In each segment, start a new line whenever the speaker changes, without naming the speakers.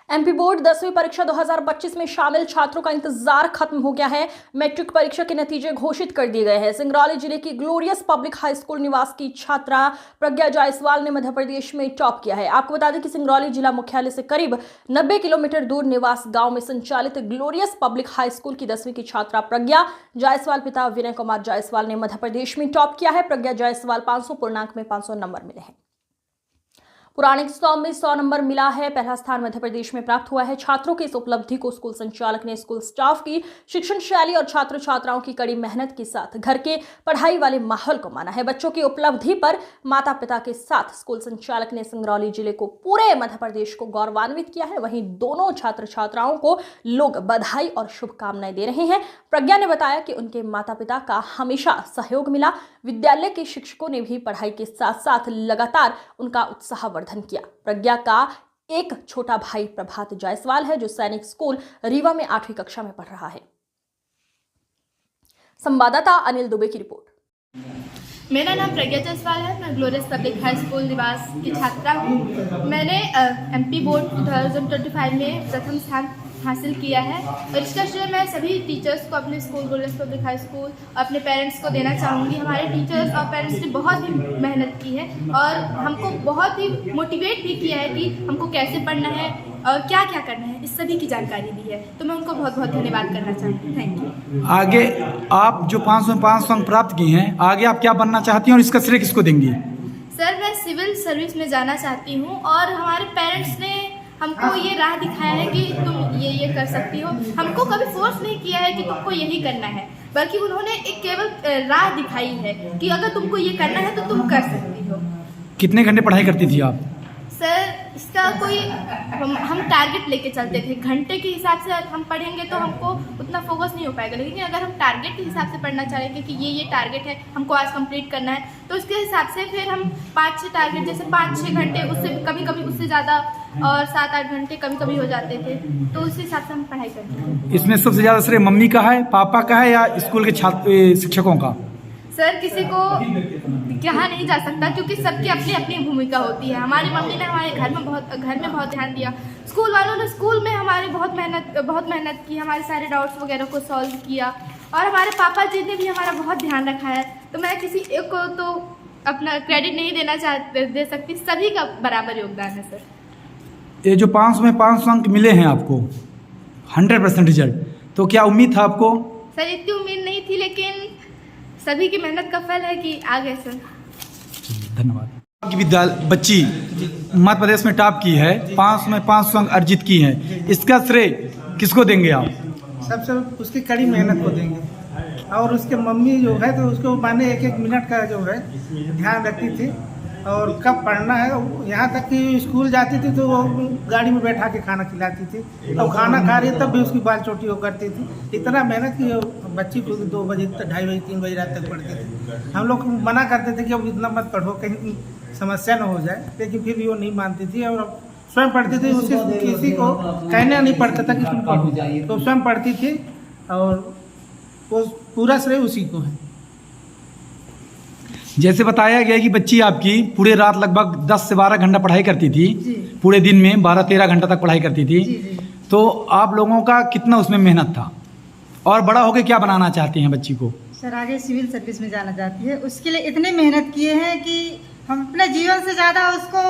MP board 10वीं परीक्षा 2025 में शामिल छात्रों का इंतजार खत्म हो गया है। मैट्रिक परीक्षा के नतीजे घोषित कर दिए गए हैं। सिंगरौली जिले की ग्लोरियस पब्लिक हाई स्कूल निवास की छात्रा प्रज्ञा जायसवाल ने मध्य प्रदेश में टॉप किया है। आपको बता दें कि सिंगरौली जिला मुख्यालय से करीब 90 किलोमीटर दूर निवास गांव में संचालित ग्लोरियस पब्लिक हाई स्कूल की 10वीं की छात्रा प्रज्ञा जायसवाल पिता विनय कुमार जायसवाल ने मध्य प्रदेश में टॉप किया है। प्रज्ञा जायसवाल 500 पूर्णांक में 500 नंबर मिले हैं। पुराने 100 में 100 नंबर मिला है। पहला स्थान मध्य प्रदेश में प्राप्त हुआ है। छात्रों की इस उपलब्धि को स्कूल संचालक ने स्कूल स्टाफ की शिक्षण शैली और छात्र छात्राओं की कड़ी मेहनत के साथ घर के पढ़ाई वाले माहौल को माना है। बच्चों की उपलब्धि पर माता पिता के साथ स्कूल संचालक ने सिंगरौली जिले को पूरे मध्य प्रदेश को गौरवान्वित किया है। वहीं दोनों छात्र छात्राओं को लोग बधाई और शुभकामनाएं दे रहे हैं। प्रज्ञा ने बताया कि उनके माता पिता का हमेशा सहयोग मिला। विद्यालय के शिक्षकों ने भी पढ़ाई के साथ साथ लगातार उनका उत्साहवर्धन किया। प्रज्ञा का एक छोटा भाई प्रभात जायसवाल है जो सैनिक स्कूल रीवा में 8वीं कक्षा में पढ़ रहा है। संवाददाता अनिल दुबे की रिपोर्ट।
मेरा नाम प्रज्ञा जायसवाल है। मैं ग्लोरियस पब्लिक हाई स्कूल निवास की छात्रा हूँ। मैंने एमपी बोर्ड 2025 में प्रथम स्थान हासिल किया है और इसका श्रेय मैं सभी टीचर्स को, अपने school glorious public high school, अपने पेरेंट्स को देना चाहूँगी। हमारे टीचर्स और पेरेंट्स ने बहुत ही मेहनत की है और हमको बहुत ही मोटिवेट भी किया है कि हमको कैसे पढ़ना है और क्या क्या करना है, इस सभी की जानकारी दी है। तो मैं उनको बहुत बहुत धन्यवाद करना चाहती हूँ। Thank you.
आगे आप जो 500 में 500 अंक प्राप्त किए हैं, आगे आप क्या बनना चाहती हैं और इसका श्रेय किसको देंगी?
सर, मैं सिविल सर्विस में जाना चाहती हूँ और हमारे पेरेंट्स ने हमको ये राह दिखाया है कि तुम ये कर सकती हो। हमको कभी फोर्स नहीं किया है कि तुमको यही करना है, बल्कि उन्होंने एक केवल राह दिखाई है कि अगर तुमको ये करना है तो तुम कर सकती हो।
कितने घंटे पढ़ाई करती थी आप?
सर, इसका कोई हम टारगेट लेके चलते थे। घंटे के हिसाब से हम पढ़ेंगे तो हमको उतना फोकस नहीं हो पाएगा, लेकिन अगर हम टारगेट के हिसाब से पढ़ना चाहेंगे कि ये टारगेट है, हमको आज कंप्लीट करना है, तो उसके हिसाब से फिर हम 5-6 टारगेट, जैसे 5-6 घंटे, उससे कभी कभी उससे ज़्यादा और 7-8 घंटे कभी कभी हो जाते थे, तो उस हिसाब से हम पढ़ाई करते थे।
इसमें सबसे ज़्यादा श्रेय मम्मी का है, पापा का है या स्कूल के छात्र शिक्षकों का?
सर, किसी को कहा नहीं जा सकता क्योंकि सबकी अपनी अपनी भूमिका होती है। हमारी मम्मी ने हमारे घर में बहुत ध्यान दिया। स्कूल वालों ने स्कूल में हमारी बहुत मेहनत की, हमारे सारे डाउट्स वगैरह को सॉल्व किया और हमारे पापा जी ने भी हमारा बहुत ध्यान रखा है। तो मैं किसी एक को तो अपना क्रेडिट नहीं दे सकती, सभी का बराबर योगदान है। सर,
ये जो 500 में 500 अंक मिले हैं आपको, 100% रिजल्ट, तो क्या उम्मीद था आपको?
सर, इतनी उम्मीद नहीं थी, लेकिन सभी की मेहनत का फल है कि आ गए। सर,
धन्यवाद। आपकी विद्यालय बच्ची मध्य प्रदेश में टॉप की है, 500 में 500 अंक अर्जित की हैं, इसका श्रेय किसको देंगे आप?
सबसे उसकी कड़ी मेहनत को देंगे और उसके मम्मी जो है तो उसको माने 1-1 मिनट का जो है ध्यान रखती थी और कब पढ़ना है। यहाँ तक कि स्कूल जाती थी तो वो गाड़ी में बैठा के खाना खिलाती थी और खाना खा रही तब भी उसकी बाल चोटी वो करती थी। इतना मेहनत की बच्ची को 2 बजे तक, 2:30 बजे, 3 बजे रात तक पढ़ती थी। हम लोग मना करते थे कि अब इतना मत पढ़ो, कहीं समस्या न हो जाए, लेकिन फिर भी वो नहीं मानती थी और स्वयं पढ़ती थी। उसके किसी को कहना नहीं पड़ता था कि तुम पढ़ो, तो स्वयं पढ़ती थी और वो पूरा श्रेय उसी को है।
जैसे बताया गया कि बच्ची आपकी पूरे रात लगभग 10 से 12 घंटा पढ़ाई करती थी, पूरे दिन में 12-13 घंटा तक पढ़ाई करती थी। तो आप लोगों का कितना उसमें मेहनत था और बड़ा होकर क्या बनाना चाहती हैं बच्ची को?
सर, आगे सिविल सर्विस में जाना चाहती है। उसके लिए इतने मेहनत किए हैं कि हम अपने जीवन से ज़्यादा उसको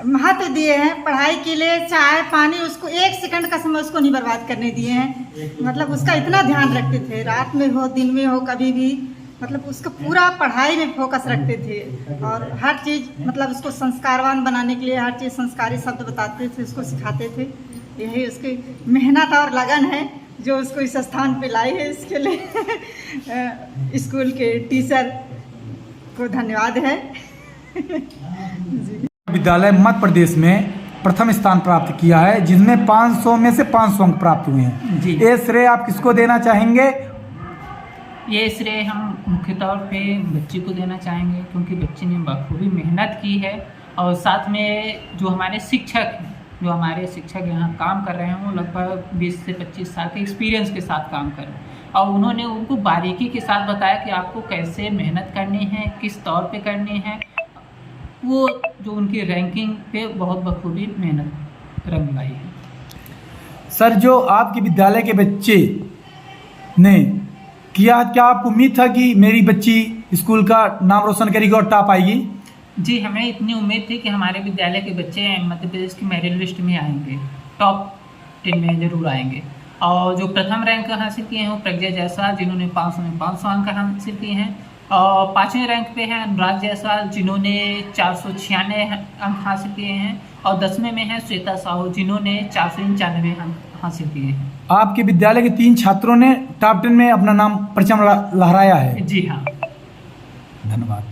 महत्व दिए हैं। पढ़ाई के लिए चाय पानी उसको 1 सेकंड का समय उसको नहीं बर्बाद करने दिए हैं। उसका इतना ध्यान रखते थे, रात में हो दिन में हो कभी भी, उसका पूरा पढ़ाई में फोकस रखते थे और हर चीज़ उसको संस्कारवान बनाने के लिए हर चीज़ संस्कारी शब्द बताते थे, उसको सिखाते थे। यही उसकी मेहनत और लगन है जो उसको इस स्थान पे लाई है। इसके लिए स्कूल के टीचर को धन्यवाद है।
विद्यालय मध्य प्रदेश में प्रथम स्थान प्राप्त किया है, जिसमें 500 में से 500 अंक प्राप्त हुए हैं। ये श्रेय आप किसको देना चाहेंगे?
ये श्रेय हम मुख्य तौर पे बच्ची को देना चाहेंगे, क्योंकि बच्ची ने बखूबी मेहनत की है और साथ में जो हमारे शिक्षक यहाँ काम कर रहे हैं वो लगभग 20 से 25 साल के एक्सपीरियंस के साथ काम कर रहे हैं और उन्होंने उनको बारीकी के साथ बताया कि आपको कैसे मेहनत करनी है, किस तौर पे करनी है। वो जो उनकी रैंकिंग पे बहुत बखूबी मेहनत रंग लाई है।
सर, जो आपके विद्यालय के बच्चे ने किया, क्या आपको उम्मीद था कि मेरी बच्ची स्कूल का नाम रोशन करेगी और टॉप आएगी?
जी, हमें इतनी उम्मीद थी कि हमारे विद्यालय के बच्चे मध्य प्रदेश की मेरिट लिस्ट में आएंगे, टॉप 10 में जरूर आएंगे। और जो प्रथम रैंक हासिल किए हैं वो प्रज्ञा जायसवाल, जिन्होंने 500 में 500 अंक हासिल किए हैं। और 5वें रैंक पे हैं अनुराग जायसवाल, जिन्होंने 496 अंक हासिल किए हैं। और 10वें में है श्वेता साहू, जिन्होंने 495 अंक हासिल किए हैं।
आपके विद्यालय के 3 छात्रों ने टॉप 10 में अपना नाम परचम लहराया है।
जी हाँ।
धन्यवाद।